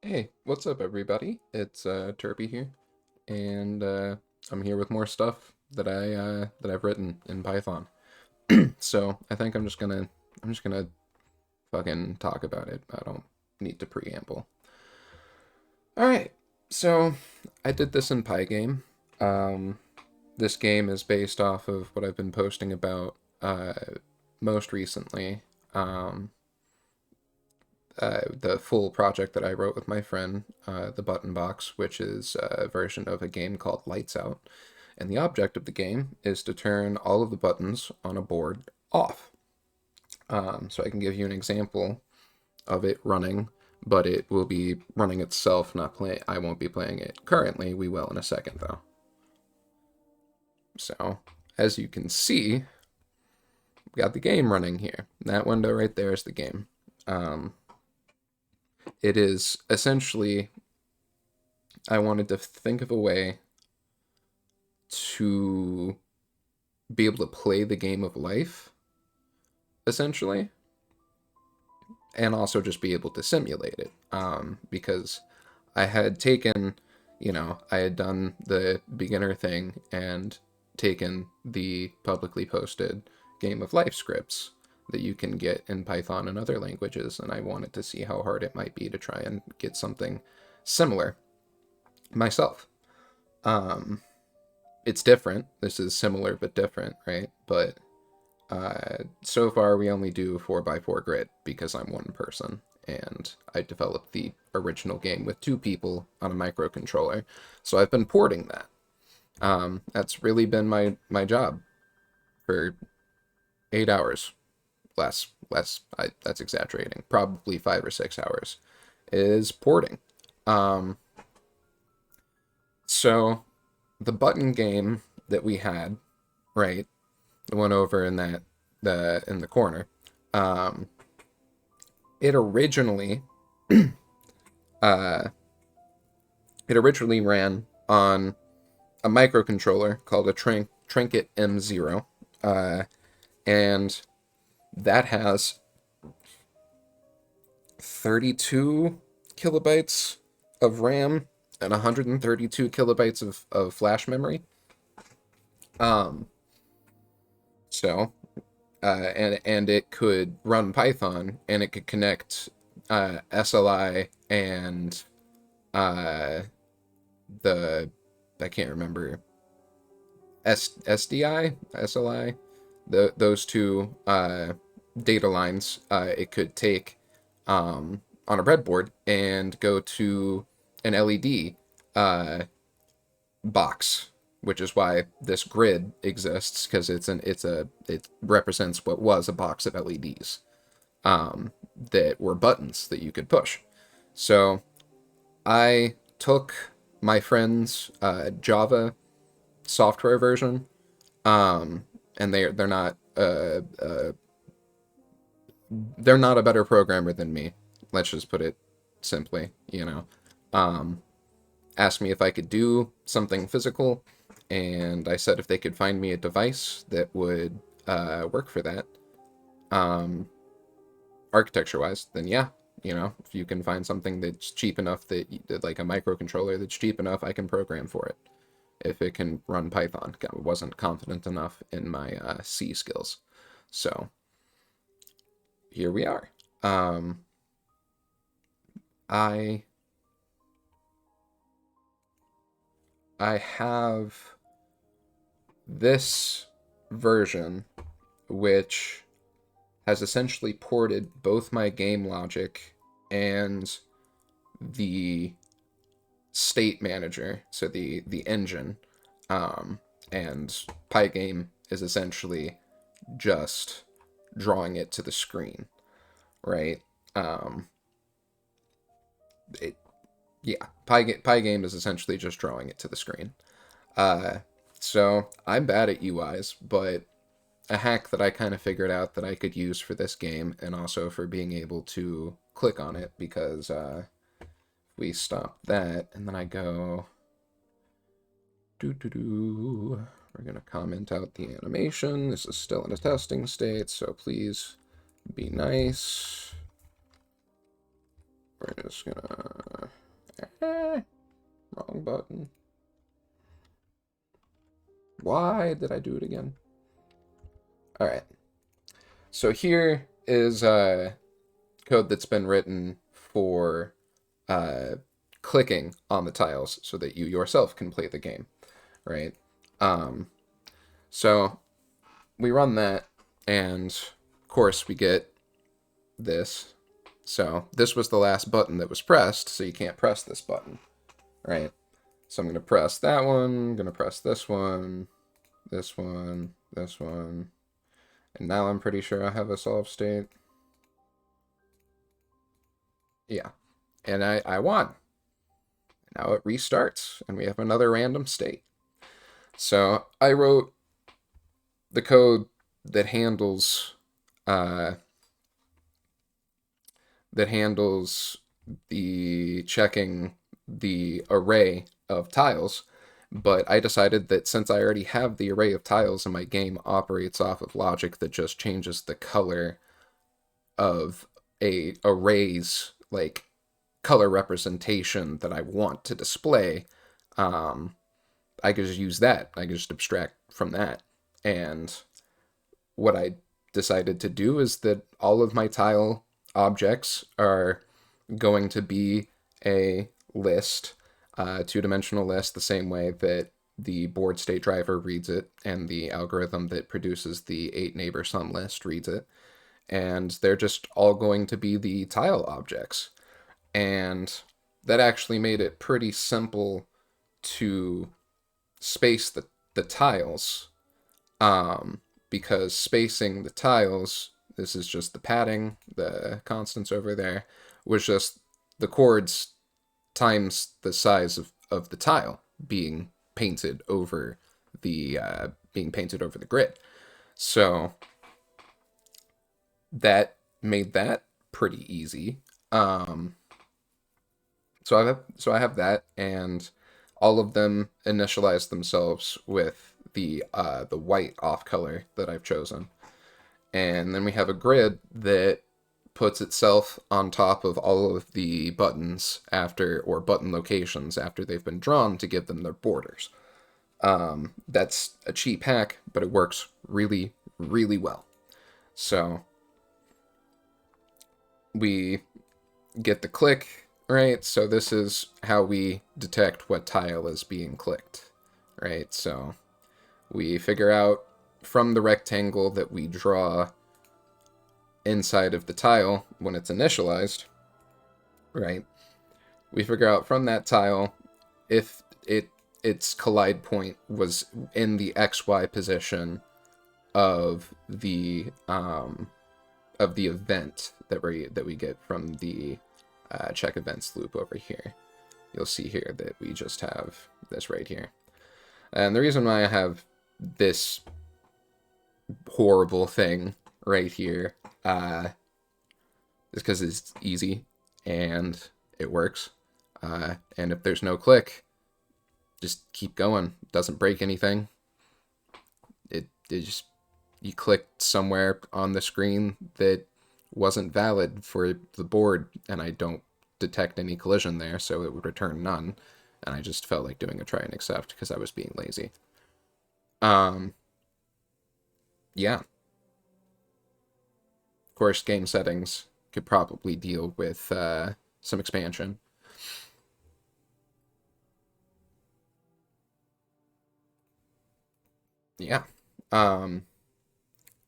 Hey, what's up, everybody? It's Turpy here, and I'm here with more stuff that I've written in Python. So I think I'm just gonna fucking talk about it. I don't need to preamble. All right, so I did this in Pygame. Um, this game is based off of what I've been posting about most recently. Um, the full project that I wrote with my friend, the Button Box, which is a version of a game called Lights Out. And the object of the game is to turn all of the buttons on a board off. So I can give you an example of it running, but it will be running itself, not play. I won't be playing it currently. We will in a second, though. So as you can see, we got the game running here. That window right there is the game. Um, it is essentially I wanted to think of a way to be able to play the game of life, essentially, and also just be able to simulate it. Because I had taken, I had done the beginner thing and taken the publicly posted game of life scripts that you can get in Python and other languages, and I wanted to see how hard it might be to try and get something similar myself. Um, it's different. This is similar but different, right? But so far we only do 4x4 grid because I'm one person, and I developed the original game with two people on a microcontroller. So I've been porting that. That's really been my job for 8 hours. Less. That's exaggerating. Probably 5 or 6 hours is porting. Um, so the button game that we had, right? The one over in the corner. Um, it originally uh, it originally ran on a microcontroller called a Trinket M0, and that has 32 kilobytes of RAM and 132 kilobytes of flash memory. Um, so and it could run Python, and it could connect SLI and uh, the I can't remember SDI SLI, those two data lines. It could take on a breadboard and go to an LED box, which is why this grid exists, because it represents what was a box of LEDs that were buttons that you could push. So I took my friend's Java software version, and they're not a better programmer than me. Let's just put it simply, Um, asked me if I could do something physical, and I said if they could find me a device that would work for that, um, architecture-wise, then yeah, if you can find something that's cheap enough that like a microcontroller that's cheap enough, I can program for it. If it can run Python, I wasn't confident enough in my C skills, so here we are. Um, I I have this version which has essentially ported both my game logic and the state manager, so the engine, um, and Pygame is essentially just drawing it to the screen, right? Um, it, yeah, Pygame is essentially just drawing it to the screen. Uh, so I'm bad at UIs, but a hack that I kind of figured out that I could use for this game and also for being able to click on it, because we stop that and then I go we're gonna comment out the animation. This is still in a testing state, so please be nice. we're just gonna... Eh, wrong button. Why did I do it again? Alright. So here is code that's been written for uh, clicking on the tiles so that you yourself can play the game, right? Um, so we run that, and of course we get this. So this was the last button that was pressed, so you can't press this button, right? So I'm going to press that one, I'm going to press this one, this one, this one, and now I'm pretty sure I have a solve state. Yeah, and I won. Now it restarts, and we have another random state. So I wrote the code that handles uh, the checking the array of tiles, but I decided that since I already have the array of tiles and my game operates off of logic that just changes the color of a array's like color representation that I want to display, um, I could just use that. I could just abstract from that. And what I decided to do is that all of my tile objects are going to be a list, two-dimensional list, the same way that the board state driver reads it and the algorithm that produces the 8 neighbor sum list reads it. And they're just all going to be the tile objects. And that actually made it pretty simple to space the tiles, because spacing the tiles, this is just the padding, the constants over there, was just the chords times the size of the tile being painted over the grid. So that made that pretty easy. So I have that, and all of them initialize themselves with the white off color that I've chosen. And then we have a grid that puts itself on top of all of the buttons after, or button locations after they've been drawn to give them their borders. That's a cheap hack, but it works really, really well. So we get the click, right? So this is how we detect what tile is being clicked, right? So we figure out from the rectangle that we draw inside of the tile when it's initialized, right? We figure out from that tile if its collide point was in the XY position of the event that we get from the check events loop over here. You'll see here that we just have this right here. And the reason why I have this horrible thing right here is because it's easy and it works. And if there's no click, just keep going. It doesn't break anything. It just, you clicked somewhere on the screen that wasn't valid for the board, and I don't detect any collision there, so it would return none. And I just felt like doing a try and accept because I was being lazy. Yeah. Of course, game settings could probably deal with some expansion. Yeah.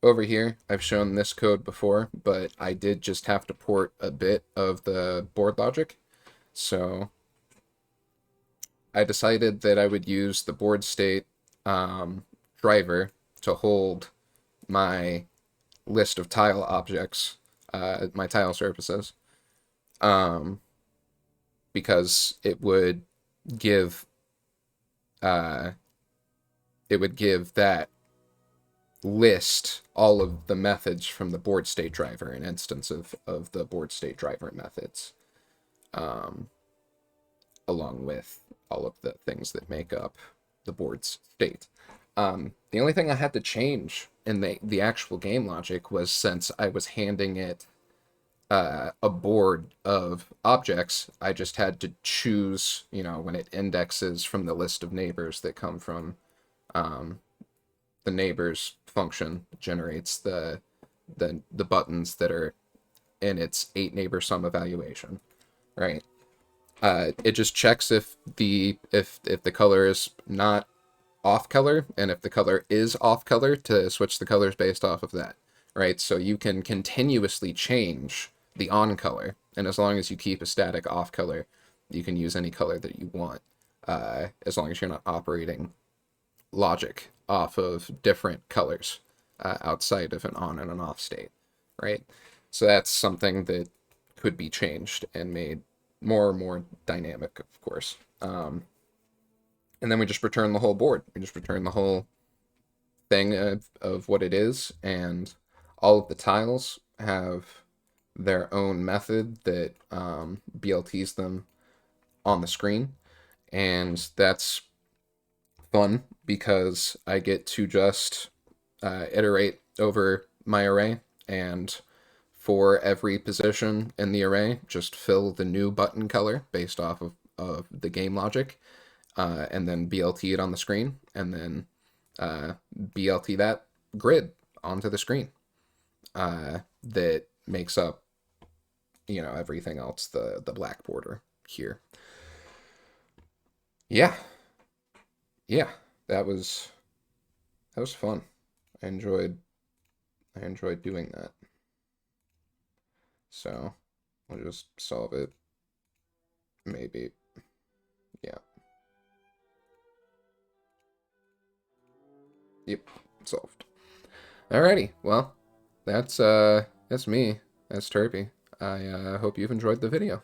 Over here, I've shown this code before, but I did just have to port a bit of the board logic. So I decided that I would use the board state driver to hold my list of tile objects, my tile surfaces, because give uh, it would give that list all of the methods from the board state driver, an instance of the board state driver methods, along with all of the things that make up the board's state. The only thing I had to change in the actual game logic was, since I was handing it a board of objects. I just had to choose, when it indexes from the list of neighbors that come from um, the neighbors function generates the buttons that are in its 8 neighbor sum evaluation, right? It just checks if the color is not off color, and if the color is off color, to switch the colors based off of that, right? So you can continuously change the on color, and as long as you keep a static off color, you can use any color that you want, as long as you're not operating logic off of different colors outside of an on and an off state, right? So that's something that could be changed and made more and more dynamic, of course. And then we just return the whole board. We just return the whole thing of what it is, and all of the tiles have their own method that BLTs them on the screen, and that's fun because I get to just iterate over my array, and for every position in the array, just fill the new button color based off of the game logic, and then BLT it on the screen, and then BLT that grid onto the screen that makes up, everything else, the black border here. Yeah, yeah, that was that was fun. I enjoyed I enjoyed doing that. So we'll just solve it. Maybe. Yeah. Yep. Solved. Alrighty. Well, that's me. That's Turpy. I hope you've enjoyed the video.